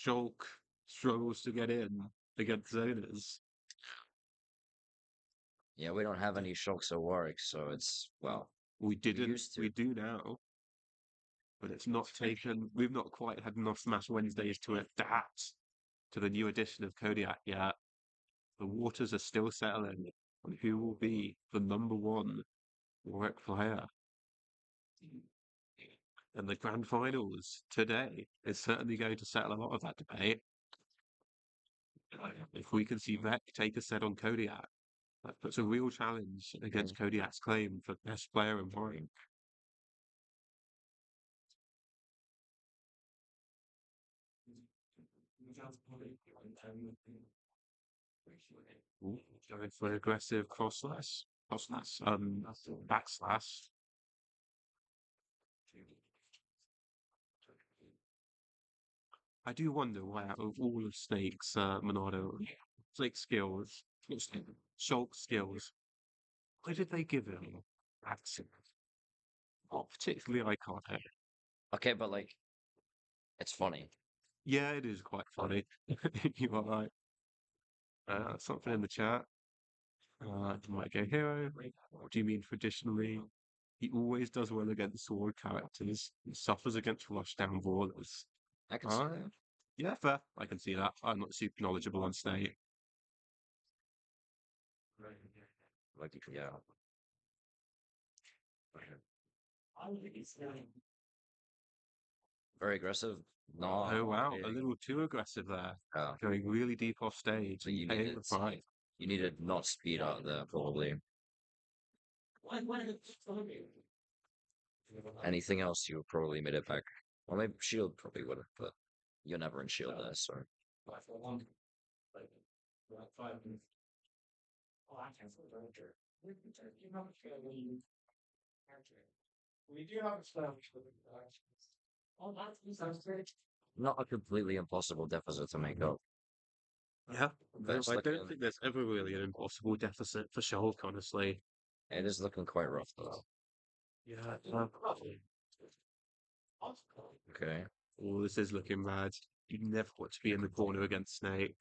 Shulk struggles to get in against zoners. Yeah, we don't have any shulks or Warwick, so it's well, We we didn't. used to. We do now, but it's not taken. We've not quite had enough Smash Wednesdays to adapt to the new edition of Kodiak yet. The waters are still settling on who will be the number one Warwick player. And the grand finals today is certainly going to settle a lot of that debate. If we can see Vec take a set on Kodiak, that puts a real challenge Mm. against Kodiak's claim for best player in Warwick. Ooh, going for an aggressive backslash. I do wonder why, out of all of Snake's Snake's skills, Shulk's skills, why did they give him accent? Not particularly iconic. Okay, but like it's funny. Yeah, it is quite funny. You are right. Something in the chat. Might go hero. What do you mean traditionally? He always does well against sword characters. He suffers against rush down brawlers. I can see that. Yeah, fair. I can see that. I'm not super knowledgeable on Snake. Like yeah. Very aggressive. No, Oh wow, a really. little too aggressive there. Yeah. Going really deep off stage So and paying the price. you needed not speed out there probably. Anything else you probably made it back. Well, maybe shield probably would have, but you're never in shield there, so not a completely impossible deficit to make up. Yeah, But no, it's I don't looking think there's ever really an impossible deficit for Shulk, honestly. it is looking quite rough though. Yeah. Okay. Oh, this is looking bad. You never want to be in the corner against Snake.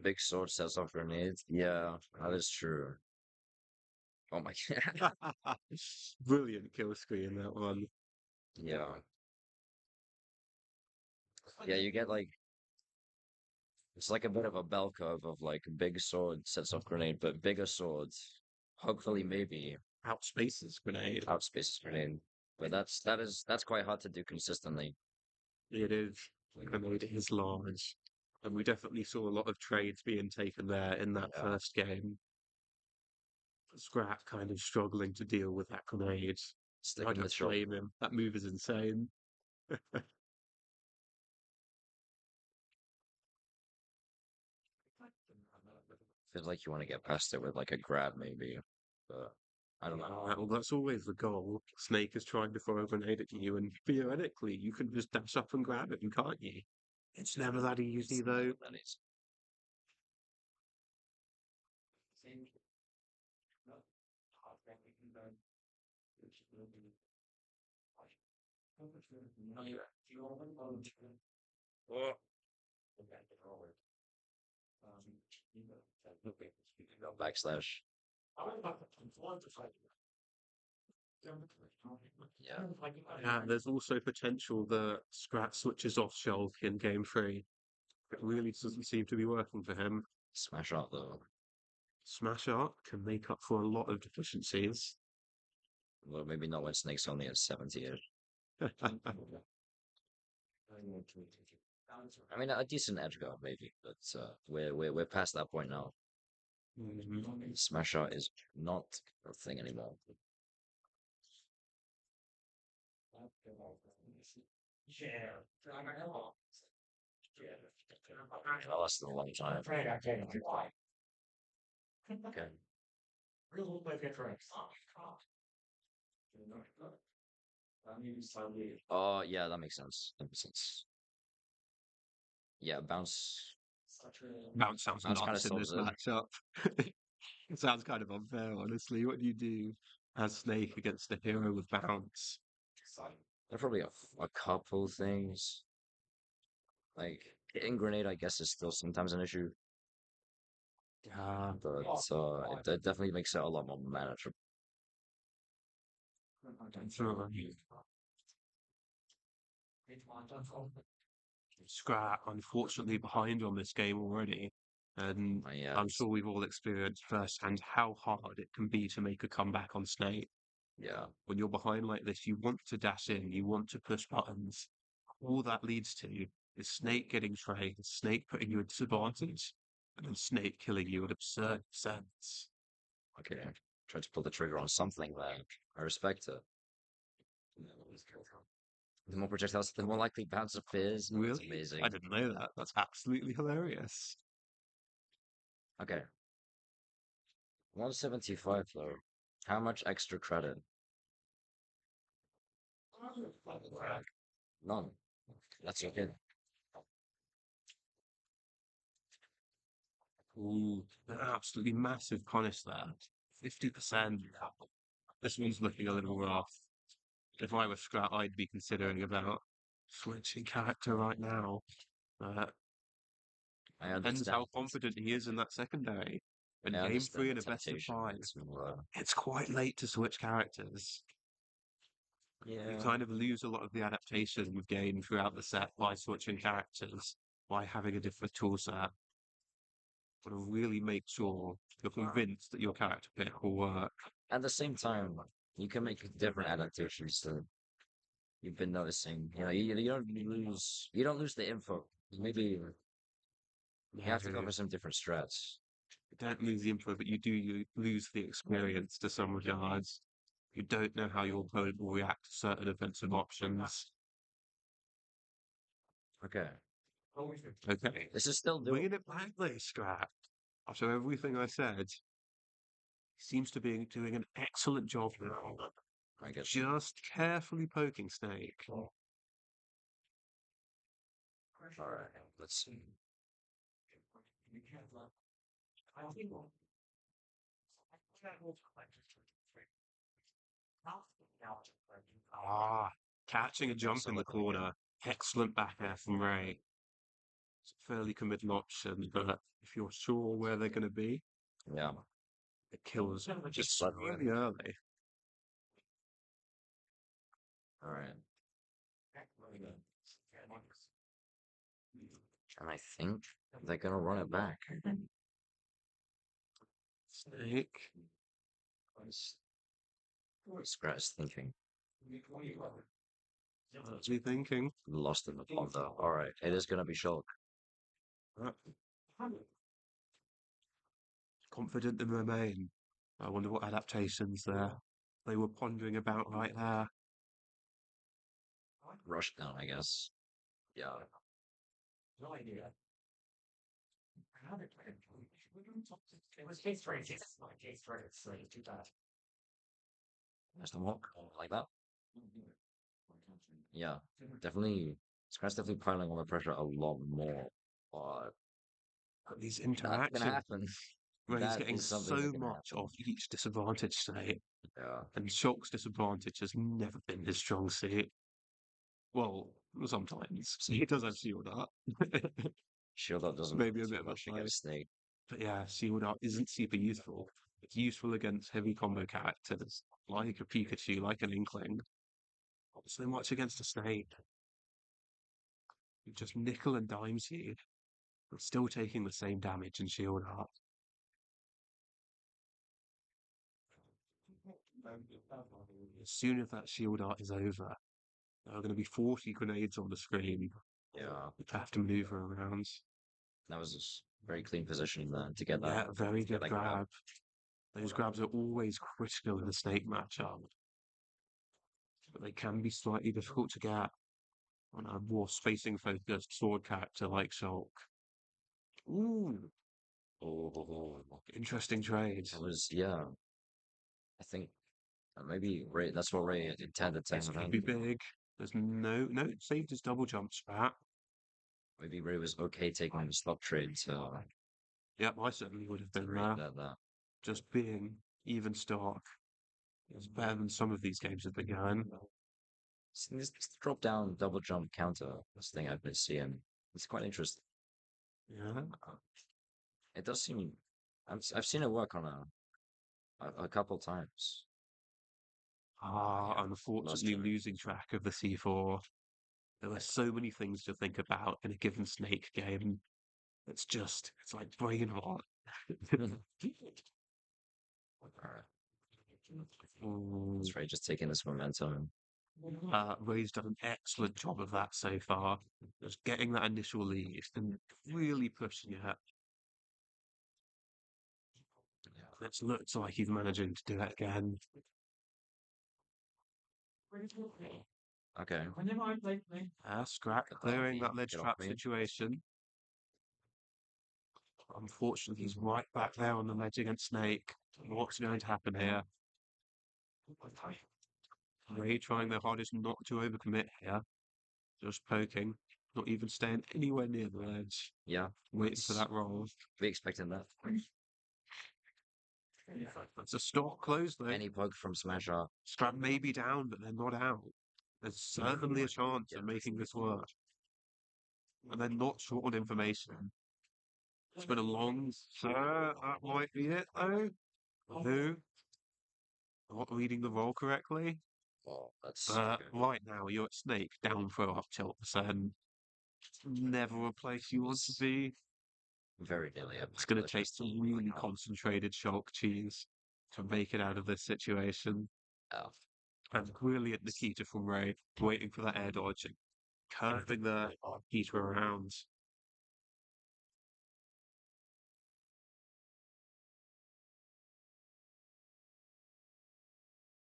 Big sword sets off grenades. Yeah, that is true. Oh my god. Brilliant kill screen, that one. Yeah. Yeah, you get like it's like a bit of a bell curve of like big sword sets off grenade, but bigger swords. Hopefully maybe Outspaces grenade. outspaces grenade. But that's quite hard to do consistently. It is. Grenade is large. And we definitely saw a lot of trades being taken there in that Yeah. first game. Scrat kind of struggling to deal with that grenade. I Sticking with don't shoulder. blame him. That move is insane. Feels like you want to get past it with like a grab maybe. But I don't know. Well, that's always the goal. Snake is trying to throw a grenade at you, and theoretically, you can just dash up and grab it, can't you? It's never that easy, though. That is. Oh. No backslash. Yeah. Yeah, there's also potential that Scrat switches off Shelf in game three. It really doesn't seem to be working for him. Smash out though. Smash Art can make up for a lot of deficiencies. Well, maybe not when Snake's only at 70. I mean, a decent edge guard maybe, but we're past that point now. Mhm. Smash out is not a thing anymore. That lasted a long time. Okay. Oh yeah, that makes sense. That makes sense. Yeah, bounce. Bounce sounds Bounce kind of nuts in solves this it. matchup. It sounds kind of unfair, honestly. What do you do? as Snake against the hero with bounce. There are probably a couple things. Like hitting grenade, I guess, is still sometimes an issue, Yeah, but it definitely makes it a lot more manageable. definitely. Scrat, unfortunately, behind on this game already. And Yeah, I'm sure we've all experienced firsthand how hard it can be to make a comeback on Snake. yeah. When you're behind like this, you want to dash in, you want to push buttons. All that leads to is Snake getting trained, Snake putting you at disadvantage, and then Snake killing you at absurd percents. Okay, try to pull the trigger on something there. I respect it. The more projectiles, the more likely bounce appears. It's Really? I amazing. didn't know that. That's absolutely hilarious. Okay, 175 though. How much extra credit? None. That's okay. Ooh, an absolutely massive punish there. 50%. This one's looking a little rough. If I were Scrat, I'd be considering about switching character right now. Uh, I depends understand. how confident he is in that secondary. I And game understand three the in a best of temptation five, to, it's quite late to switch characters. You yeah. kind of lose a lot of the adaptation you've gained throughout the set by switching characters, by having a different tool set. But to really make sure you're convinced that your character pick will work. At the same time, you can make different adaptations that you've been noticing. You don't lose the info. Maybe you Yeah, have to go for some different strats. you don't lose the info, but you lose the experience to some regards. You don't know how your opponent will react to certain offensive options. Okay, Okay, this is still doable. bringing it back though, Scrap. After everything I said, he seems to be doing an excellent job now. I guess. Just carefully poking Snake. All right, let's see. Ah, catching a jump in the corner. Excellent back air from Ray. It's a fairly committal option, but if you're sure where they're going to be, Yeah, it kills just let really early. all right. And I think they're gonna run it back. Snake. Scratch thinking. What's he thinking? Lost in the ponder. All right, it is gonna be shock. Uh, Confident in their main. I wonder what adaptations they were pondering about right there. Rush down, I guess. Yeah. There's the walk like that. Yeah, definitely. Scratch definitely piling on the pressure a lot more. But But these that's gonna interactions happen. where he's That getting is something so that can much happen. of each disadvantage today, Yeah. and Shock's disadvantage has never been his strong suit. Well, sometimes he does have shield up. Shield up doesn't Maybe work a too bit of a much fight. against Snake. But yeah, shield up isn't super useful. It's useful against heavy combo characters like a Pikachu, like an Inkling. Not so much against a Snake. It just nickel and dimes you, but still taking the same damage and shield up. As soon as that shield art is over, there are going to be 40 grenades on the screen. Yeah. You have to maneuver around. That was just very clean positioning there to get that Yeah, very to get good that grab. grab. Those grabs are always critical in the Snake matchup, but they can be slightly difficult to get on a more spacing focused sword character like Shulk. Ooh, Oh, interesting trade. that was yeah. I think maybe Ray. That's what Ray intended to This could happen. be big. There's no, it saved his double jump spat. Maybe Ray was okay taking the slot trade Yep, I certainly would have to been rate there. that. Just being even stock. It's better than some of these games have been going. This drop down double jump counter, this thing I've been seeing. It's quite interesting. Yeah. It does seem, I've seen it work on a couple times. Yeah, most Unfortunately of it. losing track of the C4. There are so many things to think about in a given Snake game. It's like brain rot. Alright, Mm, that's right, just taking this momentum. Ray's done an excellent job of that so far. Just getting that initial lead and really pushing it. Yeah. It looks like he's managing to do it again. Okay, Scrat get that off clearing me. that ledge Get off trap me. situation. Unfortunately, he's right back there on the ledge against Snake. What's going to happen here? Ray trying their hardest not to overcommit here. Just poking, not even staying anywhere near the ledge, Yeah, waiting for that roll. be expecting that. That's a stop close though. Any poke from Smasher. Scrap may be down, but they're not out. There's certainly a chance Yeah. of making this work. And they're not short on information. It's been a long, sir, that might be it though. Who? Not reading the roll correctly? Oh, that's But okay. right now, you're at Snake, down throw up tilt percent. Never a place you want to It's be. very nearly a It's going to Packlet take just some right really now. concentrated shock cheese to make it out of this situation. Oh, And brilliant Nikita from Ray, waiting for that air dodge and curving the Nikita around.